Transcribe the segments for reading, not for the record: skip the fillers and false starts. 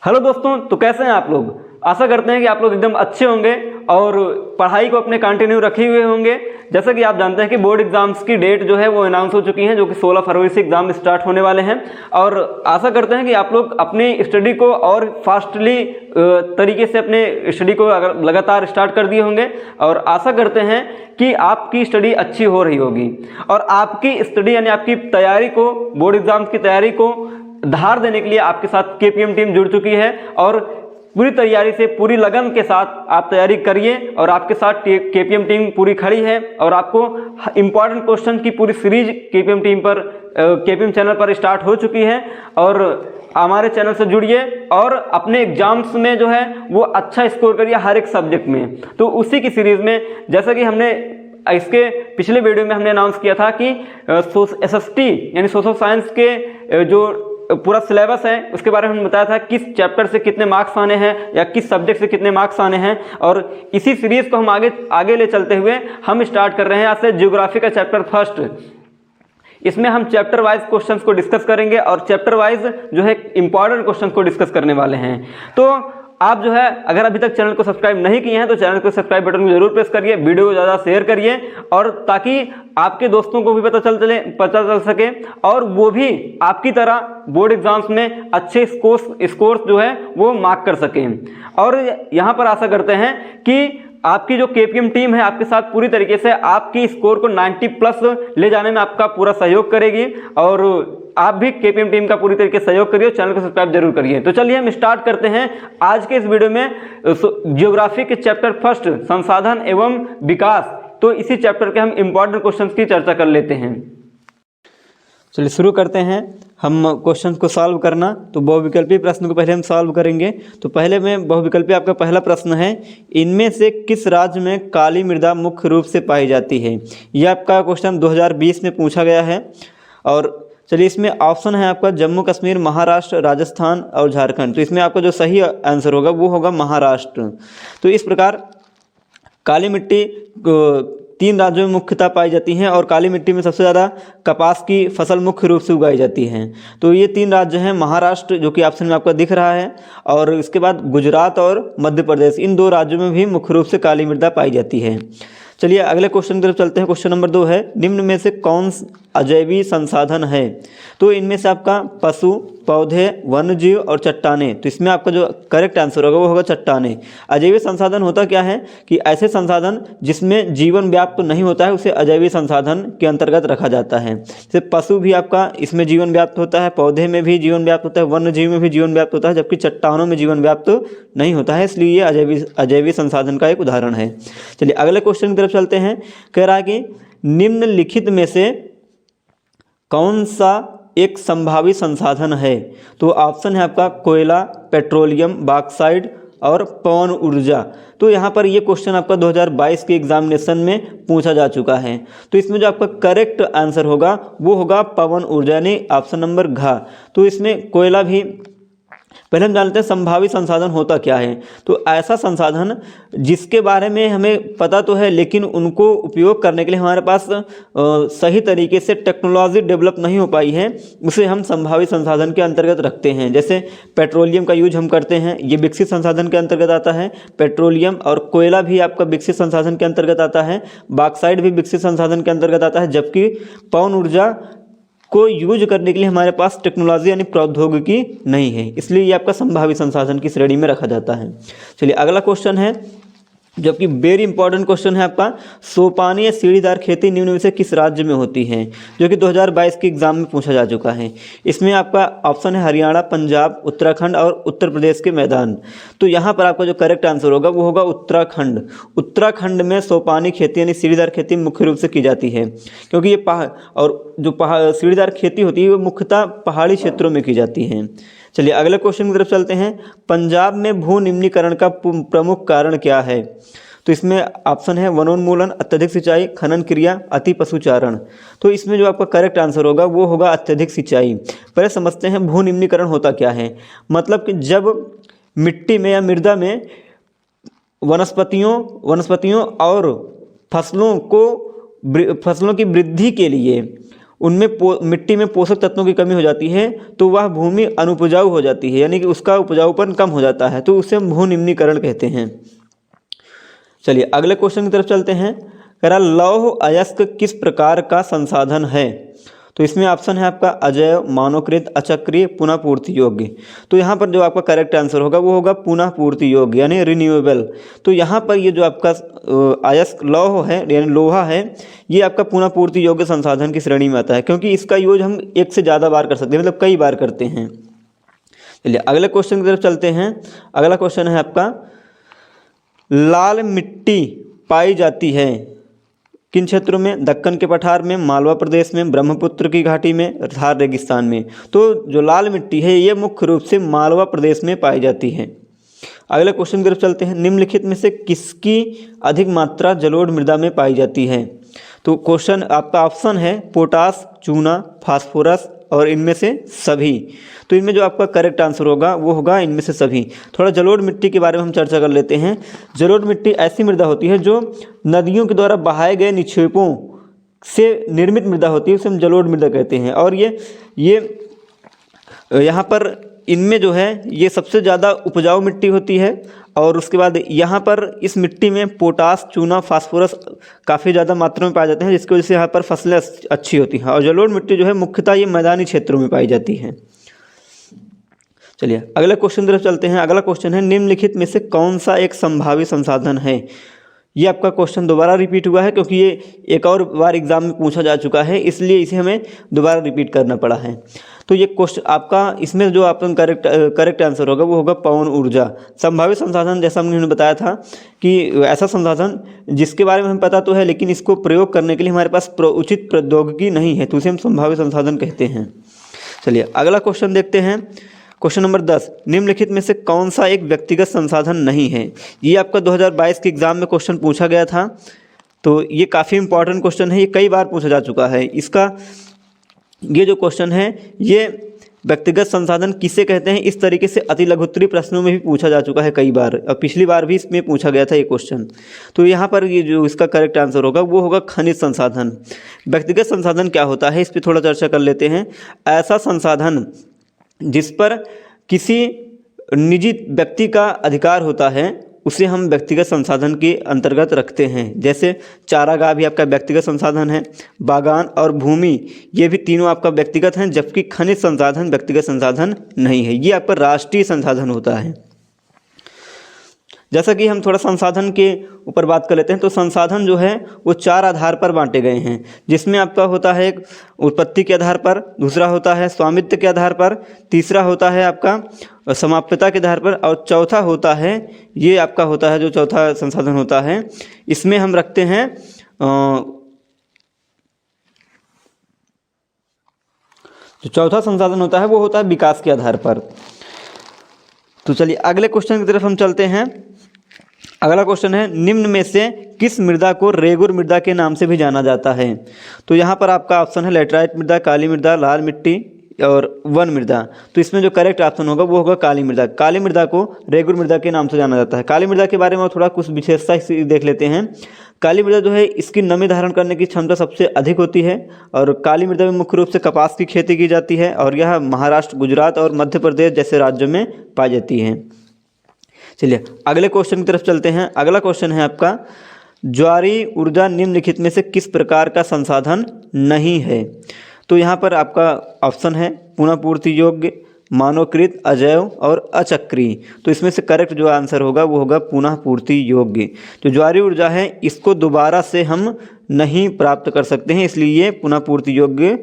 Hello दोस्तों, तो कैसे हैं आप लोग। आशा करते हैं कि आप लोग एकदम अच्छे होंगे और पढ़ाई को अपने कंटिन्यू रखे हुए होंगे। जैसा कि आप जानते हैं कि बोर्ड एग्जाम्स की डेट जो है वो अनाउंस हो चुकी है, जो कि 16 फरवरी से एग्जाम स्टार्ट होने वाले हैं। और आशा करते हैं कि आप लोग अपनी स्टडी को और फास्टली तरीके से अपने स्टडी को अगर लगातार स्टार्ट कर दिए होंगे, और आशा करते हैं कि आपकी स्टडी अच्छी हो रही होगी और आपकी स्टडी यानी आपकी तैयारी को, बोर्ड एग्जाम्स की तैयारी को धार देने के लिए आपके साथ केपीएम टीम जुड़ चुकी है। और पूरी तैयारी से, पूरी लगन के साथ आप तैयारी करिए और आपके साथ केपीएम टीम पूरी खड़ी है। और आपको इंपॉर्टेंट क्वेश्चन की पूरी सीरीज केपीएम टीम पर, केपीएम चैनल पर स्टार्ट हो चुकी है। और हमारे चैनल से जुड़िए और अपने एग्जाम्स में जो है वो अच्छा स्कोर करिए हर एक सब्जेक्ट में। तो उसी की सीरीज में, जैसा कि हमने इसके पिछले वीडियो में हमने अनाउंस किया था कि एसएसटी यानी सोशल साइंस के जो पूरा सिलेबस है उसके बारे में हमने बताया था, किस चैप्टर से कितने मार्क्स आने हैं या किस सब्जेक्ट से कितने मार्क्स आने हैं। और इसी सीरीज को हम आगे ले चलते हुए हम स्टार्ट कर रहे हैं आज से ज्योग्राफी का चैप्टर फर्स्ट। इसमें हम चैप्टर वाइज क्वेश्चंस को डिस्कस करेंगे और चैप्टर वाइज जो है इंपॉर्टेंट क्वेश्चंस को डिस्कस करने वाले हैं। तो आप जो है अगर अभी तक चैनल को सब्सक्राइब नहीं किए हैं तो चैनल को सब्सक्राइब बटन को जरूर प्रेस करिए, वीडियो को ज़्यादा शेयर करिए, और ताकि आपके दोस्तों को भी पता चल सके और वो भी आपकी तरह बोर्ड एग्जाम्स में अच्छे स्कोर्स जो है वो मार्क कर सकें। और यहाँ पर आशा करते हैं कि आपकी जो केपीएम टीम है आपके साथ पूरी तरीके से आपकी स्कोर को 90+ ले जाने में आपका पूरा सहयोग करेगी। और आप भी केपीएम टीम का पूरी तरीके से सहयोग करिए, चैनल को सब्सक्राइब जरूर करिए। तो चलिए हम स्टार्ट करते हैं आज के इस वीडियो में ज्योग्राफी के चैप्टर फर्स्ट, संसाधन एवं विकास। तो इसी चैप्टर के हम इंपॉर्टेंट क्वेश्चंस की चर्चा कर लेते हैं। चलिए शुरू करते हैं हम क्वेश्चन को सॉल्व करना। तो बहुविकल्पी प्रश्न को पहले हम सॉल्व करेंगे। तो पहले में बहुविकल्पी आपका पहला प्रश्न है, इनमें से किस राज्य में काली मृदा मुख्य रूप से पाई जाती है। यह आपका क्वेश्चन 2020 में पूछा गया है। और चलिए इसमें ऑप्शन है आपका जम्मू कश्मीर, महाराष्ट्र, राजस्थान और झारखंड। तो इसमें आपका जो सही आंसर होगा वो होगा महाराष्ट्र। तो इस प्रकार काली मिट्टी 3 राज्यों में मुख्यतः पाई जाती हैं और काली मिट्टी में सबसे ज़्यादा कपास की फसल मुख्य रूप से उगाई जाती है। तो ये 3 राज्य हैं, महाराष्ट्र जो कि ऑप्शन में आपका दिख रहा है, और इसके बाद गुजरात और मध्य प्रदेश, इन 2 राज्यों में भी मुख्य रूप से काली मृदा पाई जाती है। चलिए अगले क्वेश्चन की तरफ चलते हैं। क्वेश्चन नंबर 2 है, निम्न में से कौन अजैवी संसाधन है। तो इनमें से आपका पशु, पौधे, वन्यजीव और चट्टानें। तो इसमें आपका जो करेक्ट आंसर होगा वो होगा चट्टानें। अजैवी संसाधन होता क्या है कि ऐसे संसाधन जिसमें जीवन व्याप्त नहीं होता है उसे अजैवी संसाधन के अंतर्गत रखा जाता है। जैसे पशु भी आपका इसमें जीवन व्याप्त होता है, पौधे में भी जीवन व्याप्त होता है, वन्यजीव में भी जीवन व्याप्त होता है, जबकि चट्टानों में जीवन व्याप्त नहीं होता है, इसलिए ये अजैवी संसाधन का एक उदाहरण है। चलिए अगले क्वेश्चन की तरफ चलते हैं। कह रहा है कि निम्नलिखित में से कौन सा एक संभावित संसाधन है। तो ऑप्शन है आपका कोयला, पेट्रोलियम, बॉक्साइट और पवन ऊर्जा। तो यहाँ पर ये क्वेश्चन आपका 2022 के एग्जामिनेशन में पूछा जा चुका है। तो इसमें जो आपका करेक्ट आंसर होगा वो होगा पवन ऊर्जा, यानी ऑप्शन नंबर घ। तो इसमें कोयला भी, पहले हम जानते हैं संभावित संसाधन होता क्या है। तो ऐसा संसाधन जिसके बारे में हमें पता तो है लेकिन उनको उपयोग करने के लिए हमारे पास सही तरीके से टेक्नोलॉजी डेवलप नहीं हो पाई है, उसे हम संभावित संसाधन के अंतर्गत रखते हैं। जैसे पेट्रोलियम का यूज हम करते हैं, ये विकसित संसाधन के अंतर्गत आता है। पेट्रोलियम और कोयला भी आपका विकसित संसाधन के अंतर्गत आता है। बॉक्साइट भी विकसित संसाधन के अंतर्गत आता है, जबकि पवन ऊर्जा को यूज करने के लिए हमारे पास टेक्नोलॉजी यानी प्रौद्योगिकी नहीं है, इसलिए ये आपका संभावित संसाधन की श्रेणी में रखा जाता है। चलिए अगला क्वेश्चन है जो कि वेरी इंपॉर्टेंट क्वेश्चन है आपका, सोपानी या सीढ़ीदार खेती निम्न में से किस राज्य में होती है, जो कि 2022 के एग्जाम में पूछा जा चुका है। इसमें आपका ऑप्शन है हरियाणा, पंजाब, उत्तराखंड और उत्तर प्रदेश के मैदान। तो यहाँ पर आपका जो करेक्ट आंसर होगा वो होगा उत्तराखंड। उत्तराखंड में सोपानी खेती यानी सीढ़ीदार खेती मुख्य रूप से की जाती है, क्योंकि ये सीढ़ीदार खेती होती है वो मुख्यतः पहाड़ी क्षेत्रों में की जाती है। चलिए अगले क्वेश्चन की तरफ चलते हैं। पंजाब में भू निम्नीकरण का प्रमुख कारण क्या है। तो इसमें ऑप्शन है वनोन्मूलन, अत्यधिक सिंचाई, खनन क्रिया, अति पशुचारण। तो इसमें जो आपका करेक्ट आंसर होगा वो होगा अत्यधिक सिंचाई। पहले समझते हैं भू निम्नीकरण होता क्या है। मतलब कि जब मिट्टी में या मृदा में वनस्पतियों और फसलों की वृद्धि के लिए उनमें मिट्टी में पोषक तत्वों की कमी हो जाती है तो वह भूमि अनुपजाऊ हो जाती है, यानी कि उसका उपजाऊपन कम हो जाता है, तो उसे हम भू निम्नीकरण कहते हैं। चलिए अगले क्वेश्चन की तरफ चलते हैं। कह रहा लौह अयस्क किस प्रकार का संसाधन है? तो इसमें ऑप्शन है आपका अजैव, मानवकृत, अचक्रीय, पुनः पूर्ति योग्य। तो यहाँ पर जो आपका करेक्ट आंसर होगा वो होगा पुनः पूर्ति योग्य यानी रिन्यूएबल। तो यहाँ पर ये जो आपका अयस्क लौह है यानी लोहा है, ये आपका पुनः पूर्ति योग्य संसाधन की श्रेणी में आता है, क्योंकि इसका यूज हम एक से ज़्यादा बार कर सकते हैं, मतलब कई बार करते हैं। चलिए अगले क्वेश्चन की तरफ चलते हैं। अगला क्वेश्चन है आपका लाल मिट्टी पाई जाती है किन क्षेत्रों में? दक्कन के पठार में, मालवा प्रदेश में, ब्रह्मपुत्र की घाटी में, थार रेगिस्तान में। तो जो लाल मिट्टी है ये मुख्य रूप से मालवा प्रदेश में पाई जाती है। अगले क्वेश्चन की तरफ चलते हैं। निम्नलिखित में से किसकी अधिक मात्रा जलोढ़ मृदा में पाई जाती है? तो क्वेश्चन आपका ऑप्शन है पोटास, चूना, फास्फोरस और इनमें से सभी। तो इनमें जो आपका करेक्ट आंसर होगा वो होगा इनमें से सभी। थोड़ा जलोढ़ मिट्टी के बारे में हम चर्चा कर लेते हैं। जलोढ़ मिट्टी ऐसी मृदा होती है जो नदियों के द्वारा बहाए गए निक्षेपों से निर्मित मृदा होती है, उसे हम जलोढ़ मृदा कहते हैं। और ये यहाँ पर इनमें जो है ये सबसे ज़्यादा उपजाऊ मिट्टी होती है। और उसके बाद यहाँ पर इस मिट्टी में पोटास, चूना, फास्फोरस काफ़ी ज़्यादा मात्रा में पाए जाते हैं, जिसकी वजह से यहाँ पर फसलें अच्छी होती हैं। और जलोढ़ मिट्टी जो है मुख्यतः ये मैदानी क्षेत्रों में पाई जाती है। चलिए अगले क्वेश्चन की तरफ चलते हैं। अगला क्वेश्चन है निम्नलिखित में से कौन सा एक संभावित संसाधन है? ये आपका क्वेश्चन दोबारा रिपीट हुआ है क्योंकि ये एक और बार एग्जाम में पूछा जा चुका है, इसलिए इसे हमें दोबारा रिपीट करना पड़ा है। तो ये क्वेश्चन आपका इसमें जो आपका करेक्ट आंसर होगा वो होगा पवन ऊर्जा। संभावित संसाधन जैसा हमने बताया था कि ऐसा संसाधन जिसके बारे में हमें पता तो है लेकिन इसको प्रयोग करने के लिए हमारे पास उचित प्रौद्योगिकी नहीं है, तो उसे हम संभावित संसाधन कहते हैं। चलिए अगला क्वेश्चन देखते हैं। क्वेश्चन नंबर 10, निम्नलिखित में से कौन सा एक व्यक्तिगत संसाधन नहीं है? ये आपका 2022 के एग्ज़ाम में क्वेश्चन पूछा गया था, तो ये काफ़ी इंपॉर्टेंट क्वेश्चन है, ये कई बार पूछा जा चुका है। इसका ये जो क्वेश्चन है ये व्यक्तिगत संसाधन किसे कहते हैं, इस तरीके से अति लघुत्तरीय प्रश्नों में भी पूछा जा चुका है कई बार, और पिछली बार भी इसमें पूछा गया था ये क्वेश्चन। तो यहाँ पर ये जो इसका करेक्ट आंसर होगा वो होगा खनिज संसाधन। व्यक्तिगत संसाधन क्या होता है इस पर थोड़ा चर्चा कर लेते हैं। ऐसा संसाधन जिस पर किसी निजी व्यक्ति का अधिकार होता है उसे हम व्यक्तिगत संसाधन के अंतर्गत रखते हैं। जैसे चारागाह भी आपका व्यक्तिगत संसाधन है, बागान और भूमि ये भी तीनों आपका व्यक्तिगत हैं, जबकि खनिज संसाधन व्यक्तिगत संसाधन नहीं है, ये आपका राष्ट्रीय संसाधन होता है। जैसा कि हम थोड़ा संसाधन के ऊपर बात कर लेते हैं, तो संसाधन जो है वो 4 आधार पर बांटे गए हैं, जिसमें आपका होता है एक उत्पत्ति के आधार पर, दूसरा होता है स्वामित्व के आधार पर, तीसरा होता है आपका समाप्यता के आधार पर, और चौथा होता है ये आपका होता है जो चौथा संसाधन होता है इसमें हम रखते हैं जो चौथा संसाधन होता है वो होता है विकास के आधार पर। तो चलिए अगले क्वेश्चन की तरफ हम चलते हैं। अगला क्वेश्चन है निम्न में से किस मृदा को रेगुर मृदा के नाम से भी जाना जाता है? तो यहाँ पर आपका ऑप्शन है लेटराइट मृदा, काली मृदा, लाल मिट्टी और वन मृदा। तो इसमें जो करेक्ट ऑप्शन होगा वो होगा काली मृदा। काली मृदा को रेगुर मृदा के नाम से जाना जाता है। काली मृदा के बारे में थोड़ा कुछ विशेषता देख लेते हैं। काली मृदा जो है इसकी नमी धारण करने की क्षमता सबसे अधिक होती है, और काली मृदा में मुख्य रूप से कपास की खेती की जाती है, और यह महाराष्ट्र, गुजरात और मध्य प्रदेश जैसे राज्यों में पाई जाती है। चलिए अगले क्वेश्चन की तरफ चलते हैं। अगला क्वेश्चन है आपका ज्वारीय ऊर्जा निम्नलिखित में से किस प्रकार का संसाधन नहीं है? तो यहाँ पर आपका ऑप्शन है पुनः पूर्ति योग्य, मानवकृत, अजैव और अचक्रीय। तो इसमें से करेक्ट जो आंसर होगा वो होगा पुनः पूर्ति योग्य। जो ज्वारीय ऊर्जा है इसको दोबारा से हम नहीं प्राप्त कर सकते हैं, इसलिए ये पुनः पूर्ति योग्य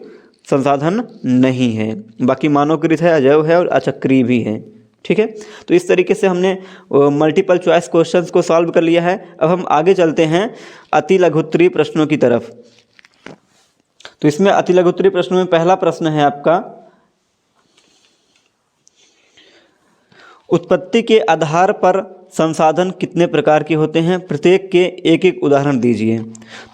संसाधन नहीं है। बाकी मानवकृत है, अजैव है और अचक्रीय भी है। ठीक है, तो इस तरीके से हमने मल्टीपल चॉइस क्वेश्चंस को सॉल्व कर लिया है। अब हम आगे चलते हैं अति लघुत्तरीय प्रश्नों की तरफ। तो इसमें अति लघुत्तरीय प्रश्नों में पहला प्रश्न है आपका उत्पत्ति के आधार पर संसाधन कितने प्रकार के होते हैं? प्रत्येक के एक एक उदाहरण दीजिए।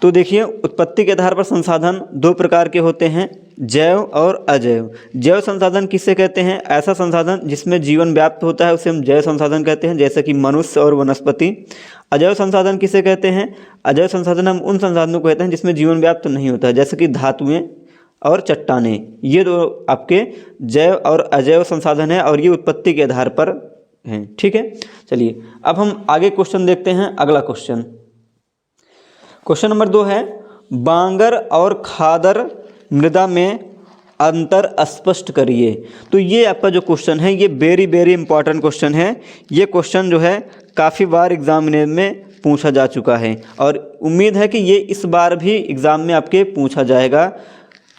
तो देखिए उत्पत्ति के आधार पर संसाधन 2 प्रकार के होते हैं, जैव और अजैव। जैव संसाधन किसे कहते हैं? ऐसा संसाधन जिसमें जीवन व्याप्त होता है उसे हम जैव संसाधन कहते हैं, जैसे कि मनुष्य और वनस्पति। अजैव संसाधन किसे कहते हैं? अजैव संसाधन हम उन संसाधनों को कहते हैं जिसमें जीवन व्याप्त नहीं होता है, जैसे कि धातुएं, और चट्टानें, ये दो आपके जैव और अजैव संसाधन है और ये उत्पत्ति के आधार पर हैं। ठीक है, चलिए अब हम आगे क्वेश्चन देखते हैं। अगला क्वेश्चन, क्वेश्चन नंबर 2 है, बांगर और खादर मृदा में अंतर स्पष्ट करिए। तो ये आपका जो क्वेश्चन है ये वेरी इंपॉर्टेंट क्वेश्चन है। ये क्वेश्चन जो है काफ़ी बार एग्जाम में पूछा जा चुका है और उम्मीद है कि ये इस बार भी एग्ज़ाम में आपके पूछा जाएगा।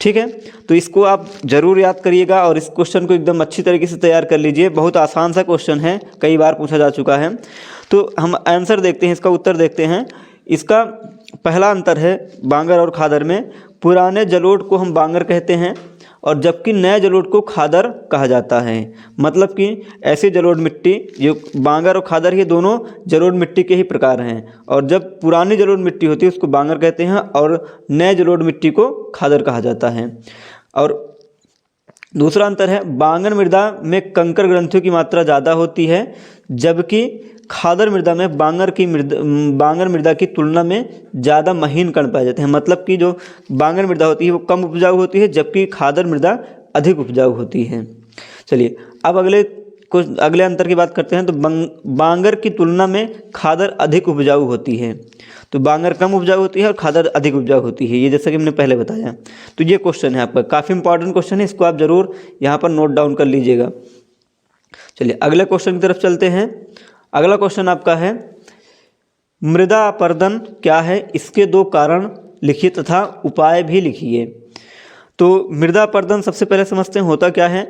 ठीक है, तो इसको आप ज़रूर याद करिएगा और इस क्वेश्चन को एकदम अच्छी तरीके से तैयार कर लीजिए। बहुत आसान सा क्वेश्चन है, कई बार पूछा जा चुका है। तो हम आंसर देखते हैं, इसका उत्तर देखते हैं। इसका पहला अंतर है बांगर और खादर में, पुराने जलोढ़ को हम बांगर कहते हैं और जबकि नए जलोढ़ को खादर कहा जाता है। मतलब कि ऐसी जलोढ़ मिट्टी, जो बांगर और खादर ये दोनों जलोढ़ मिट्टी के ही प्रकार हैं और जब पुरानी जलोढ़ मिट्टी होती है उसको बांगर कहते हैं और नए जलोढ़ मिट्टी को खादर कहा जाता है। और दूसरा अंतर है, बांगर मृदा में कंकर ग्रंथियों की मात्रा ज़्यादा होती है जबकि खादर मृदा में बांगर मृदा की तुलना में ज़्यादा महीन कण पाए जाते हैं। मतलब कि जो बांगर मृदा होती है वो कम उपजाऊ होती है जबकि खादर मृदा अधिक उपजाऊ होती है। चलिए अब अगले अंतर की बात करते हैं। तो बांगर की तुलना में खादर अधिक उपजाऊ होती है। तो बांगर कम उपजाऊ होती है और खादर अधिक उपजाऊ होती है, ये जैसा कि हमने पहले बताया। तो ये क्वेश्चन है आपका, काफ़ी इंपॉर्टेंट क्वेश्चन है, इसको आप ज़रूर यहाँ पर नोट डाउन कर लीजिएगा। चलिए अगले क्वेश्चन की तरफ चलते हैं। अगला क्वेश्चन आपका है, मृदा अपरदन क्या है, इसके 2 कारण लिखिए तथा उपाय भी लिखिए। तो मृदा अपरदन सबसे पहले समझते हैं होता क्या है।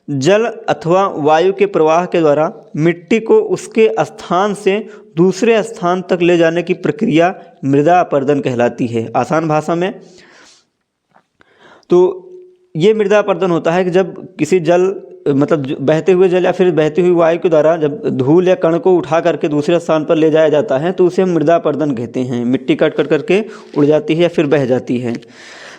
जल अथवा वायु के प्रवाह के द्वारा मिट्टी को उसके स्थान से दूसरे स्थान तक ले जाने की प्रक्रिया मृदा अपरदन कहलाती है। आसान भाषा में तो ये मृदा अपरदन होता है कि जब किसी जल मतलब बहते हुए जल या फिर बहती हुई वायु के द्वारा जब धूल या कण को उठा करके दूसरे स्थान पर ले जाया जाता है तो उसे हम मृदा अपरदन कहते हैं। मिट्टी कट कट करके उड़ जाती है या फिर बह जाती है।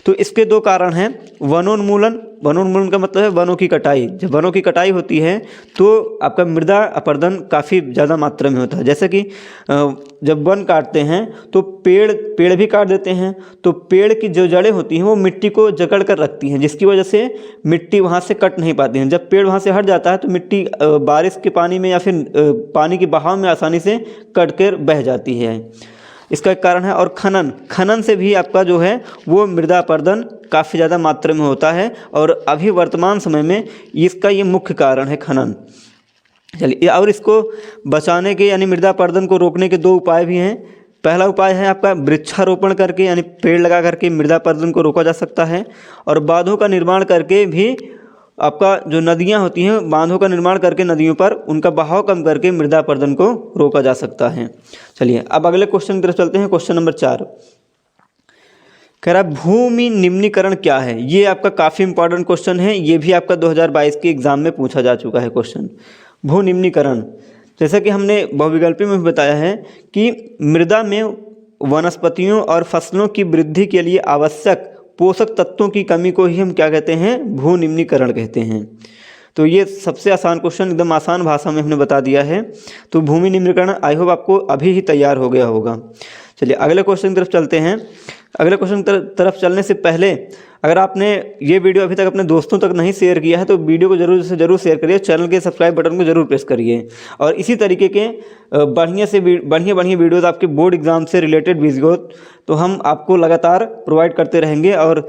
तो इसके 2 कारण हैं, वनोन्मूलन, वनोन्मूलन का मतलब है वनों की कटाई। जब वनों की कटाई होती है तो आपका मृदा अपरदन काफ़ी ज़्यादा मात्रा में होता है। जैसे कि जब वन काटते हैं तो पेड़ भी काट देते हैं तो पेड़ की जो जड़ें होती हैं वो मिट्टी को जकड़ कर रखती हैं, जिसकी वजह से मिट्टी वहाँ से कट नहीं पाती है। जब पेड़ वहाँ से हट जाता है तो मिट्टी बारिश के पानी में या फिर पानी के बहाव में आसानी से कट कर बह जाती है। इसका एक कारण है। और खनन से भी आपका जो है वो मृदा अपरदन काफ़ी ज़्यादा मात्रा में होता है और अभी वर्तमान समय में इसका ये मुख्य कारण है खनन। चलिए और इसको बचाने के यानी मृदा अपरदन को रोकने के 2 उपाय भी हैं। पहला उपाय है आपका वृक्षारोपण करके यानी पेड़ लगा करके मृदा अपरदन को रोका जा सकता है और बांधों का निर्माण करके भी आपका जो नदियां होती हैं बांधों का निर्माण करके नदियों पर उनका बहाव कम करके मृदा अपरदन को रोका जा सकता है। चलिए अब अगले क्वेश्चन की तरफ चलते हैं। क्वेश्चन नंबर 4 कह रहा है भूमि निम्नीकरण क्या है। ये आपका काफ़ी इंपॉर्टेंट क्वेश्चन है, ये भी आपका 2022 के एग्जाम में पूछा जा चुका है क्वेश्चन। भू निम्नीकरण, जैसा कि हमने बहुविकल्पी में भी बताया है कि मृदा में वनस्पतियों और फसलों की वृद्धि के लिए आवश्यक पोषक तत्वों की कमी को ही हम क्या कहते हैं, भू निम्नीकरण कहते हैं। तो ये सबसे आसान क्वेश्चन एकदम आसान भाषा में हमने बता दिया है। तो भूमि निम्नीकरण आई होप आपको अभी ही तैयार हो गया होगा। चलिए अगले क्वेश्चन की तरफ चलते हैं। अगले क्वेश्चन की तरफ चलने से पहले अगर आपने ये वीडियो अभी तक अपने दोस्तों तक नहीं शेयर किया है तो वीडियो को जरूर से जरूर शेयर करिए, चैनल के सब्सक्राइब बटन को जरूर प्रेस करिए और इसी तरीके के बढ़िया वीडियोज़ आपके बोर्ड एग्जाम से रिलेटेड वीडियो तो हम आपको लगातार प्रोवाइड करते रहेंगे। और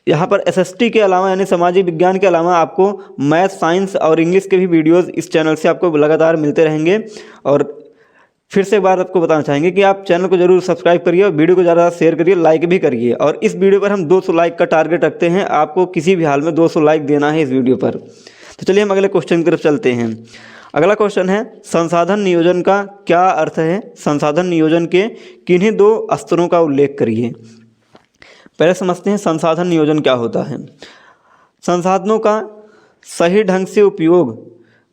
यहाँ पर SST के अलावा यानी सामाजिक विज्ञान के अलावा आपको मैथ, साइंस और इंग्लिश के भी वीडियोज़ इस चैनल से आपको लगातार मिलते रहेंगे। और फिर से एक बार आपको बताना चाहेंगे कि आप चैनल को जरूर सब्सक्राइब करिए और वीडियो को ज़्यादा शेयर करिए, लाइक भी करिए। और इस वीडियो पर हम 200 लाइक का टारगेट रखते हैं, आपको किसी भी हाल में 200 लाइक देना है इस वीडियो पर। तो चलिए हम अगले क्वेश्चन की तरफ चलते हैं। अगला क्वेश्चन है संसाधन नियोजन का क्या अर्थ है। संसाधन नियोजन के किन्हीं 2 स्तरों का उल्लेख करिए। पहले समझते हैं संसाधन नियोजन क्या होता है। संसाधनों का सही ढंग से उपयोग,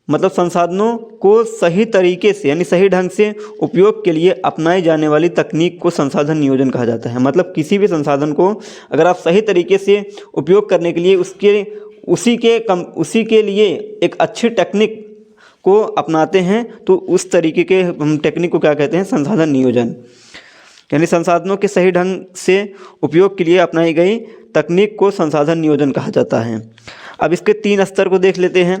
मतलब संसाधनों को सही तरीके से यानी सही ढंग से उपयोग के लिए अपनाई जाने वाली तकनीक को संसाधन नियोजन कहा जाता है। मतलब किसी भी संसाधन को अगर आप सही तरीके से उपयोग करने के लिए उसी के लिए एक अच्छी टेक्निक को अपनाते हैं तो उस तरीके के टेक्निक को क्या कहते हैं, संसाधन नियोजन। यानी संसाधनों के सही ढंग से उपयोग के लिए अपनाई गई तकनीक को संसाधन नियोजन कहा जाता है। अब इसके 3 स्तर को देख लेते हैं।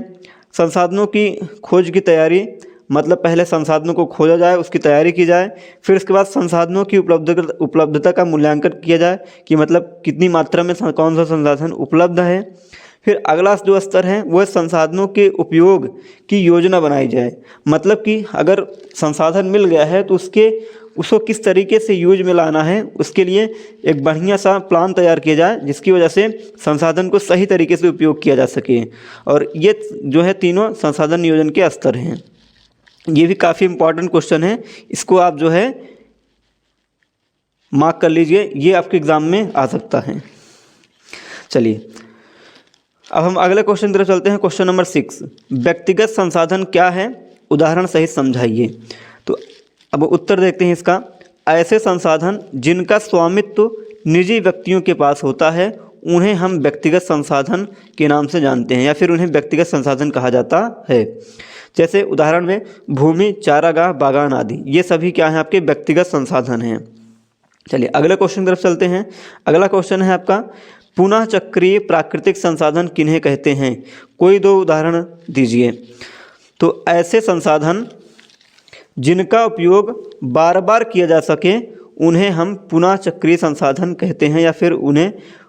संसाधनों की खोज की तैयारी, मतलब पहले संसाधनों को खोजा जाए, उसकी तैयारी की जाए, फिर उसके बाद संसाधनों की उपलब्धता का मूल्यांकन किया जाए कि मतलब कितनी मात्रा में कौन सा संसाधन उपलब्ध है। फिर अगला जो स्तर है वह संसाधनों के उपयोग की योजना बनाई जाए, मतलब कि अगर संसाधन मिल गया है तो उसको किस तरीके से यूज में लाना है, उसके लिए एक बढ़िया सा प्लान तैयार किया जाए जिसकी वजह से संसाधन को सही तरीके से उपयोग किया जा सके। और ये जो है तीनों संसाधन नियोजन के स्तर हैं। ये भी काफ़ी इम्पॉर्टेंट क्वेश्चन है, इसको आप जो है मार्क कर लीजिए, ये आपके एग्ज़ाम में आ सकता है। चलिए अब हम अगले क्वेश्चन की तरफ चलते हैं। क्वेश्चन नंबर 6, व्यक्तिगत संसाधन क्या है, उदाहरण सहित समझाइए। तो अब उत्तर देखते हैं इसका। ऐसे संसाधन जिनका स्वामित्व निजी व्यक्तियों के पास होता है उन्हें हम व्यक्तिगत संसाधन के नाम से जानते हैं, या फिर उन्हें व्यक्तिगत संसाधन कहा जाता है। जैसे उदाहरण में भूमि, चारागाह, बागान आदि, ये सभी क्या हैं, आपके व्यक्तिगत संसाधन हैं। चलिए अगले क्वेश्चन की तरफ चलते हैं। अगला क्वेश्चन है आपका, पुनः चक्रीय प्राकृतिक संसाधन किन्हें कहते हैं, कोई 2 उदाहरण दीजिए। तो ऐसे संसाधन जिनका उपयोग बार बार किया जा सके उन्हें हम पुनः चक्रीय संसाधन कहते हैं, या फिर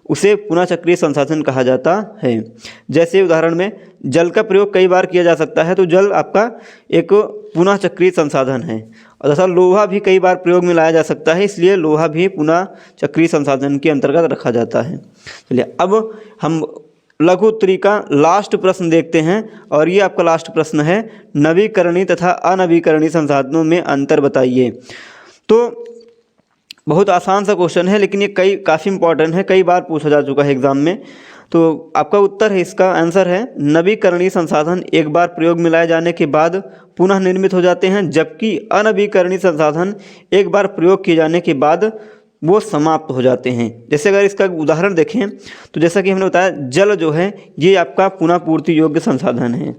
उसे पुनः चक्रीय संसाधन कहा जाता है। जैसे उदाहरण में जल का प्रयोग कई बार किया जा सकता है, तो जल आपका एक पुनः चक्रीय संसाधन है। और जैसा लोहा भी कई बार प्रयोग में लाया जा सकता है, इसलिए लोहा भी पुनः चक्रीय संसाधन के अंतर्गत रखा जाता है। चलिए अब हम लघु उत्तरी का लास्ट प्रश्न देखते हैं, और ये आपका लास्ट प्रश्न है, नवीकरणीय तथा अनवीकरणीय संसाधनों में अंतर बताइए। तो बहुत आसान सा क्वेश्चन है, लेकिन ये काफ़ी इंपॉर्टेंट है, कई बार पूछा जा चुका है एग्जाम में। तो आपका उत्तर है, इसका आंसर है, नवीकरणीय संसाधन एक बार प्रयोग में लाए जाने के बाद पुनः निर्मित हो जाते हैं, जबकि अनवीकरणीय संसाधन एक बार प्रयोग किए जाने के बाद वो समाप्त हो जाते हैं। जैसे अगर इसका उदाहरण देखें तो जैसा कि हमने बताया, जल जो है ये आपका पुनः पूर्ति योग्य संसाधन है।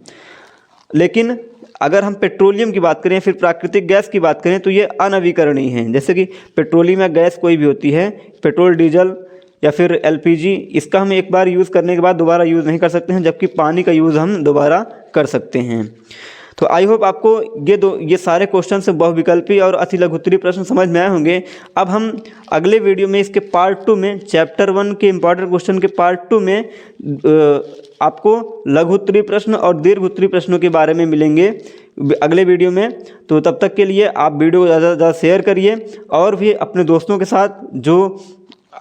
लेकिन अगर हम पेट्रोलियम की बात करें, फिर प्राकृतिक गैस की बात करें, तो ये अनवीकरणीय हैं। जैसे कि पेट्रोलियम या गैस कोई भी होती है, पेट्रोल, डीजल या फिर एलपीजी, इसका हम एक बार यूज़ करने के बाद दोबारा यूज़ नहीं कर सकते हैं, जबकि पानी का यूज़ हम दोबारा कर सकते हैं। तो आई होप आपको ये सारे क्वेश्चन से बहुविकल्पी और अति लघुत्तरीय प्रश्न समझ में आए होंगे। अब हम अगले वीडियो में इसके पार्ट 2 में चैप्टर 1 के इंपॉर्टेंट क्वेश्चन के पार्ट 2 में आपको लघुत्तरीय प्रश्न और दीर्घोत्तरीय प्रश्नों के बारे में मिलेंगे अगले वीडियो में। तो तब तक के लिए आप वीडियो को ज़्यादा से ज़्यादा शेयर करिए, और भी अपने दोस्तों के साथ जो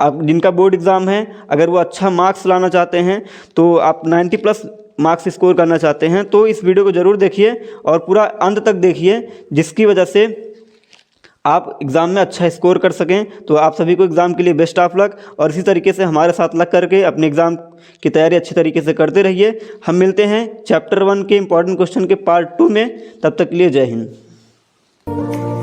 जिनका बोर्ड एग्ज़ाम है, अगर वो अच्छा मार्क्स लाना चाहते हैं, तो आप 90+ मार्क्स स्कोर करना चाहते हैं, तो इस वीडियो को ज़रूर देखिए और पूरा अंत तक देखिए, जिसकी वजह से आप एग्ज़ाम में अच्छा स्कोर कर सकें। तो आप सभी को एग्ज़ाम के लिए बेस्ट ऑफ लक, और इसी तरीके से हमारे साथ लग करके अपने एग्ज़ाम की तैयारी अच्छी तरीके से करते रहिए। हम मिलते हैं चैप्टर 1 के इंपॉर्टेंट क्वेश्चन के पार्ट 2 में। तब तक के लिए जय हिंद।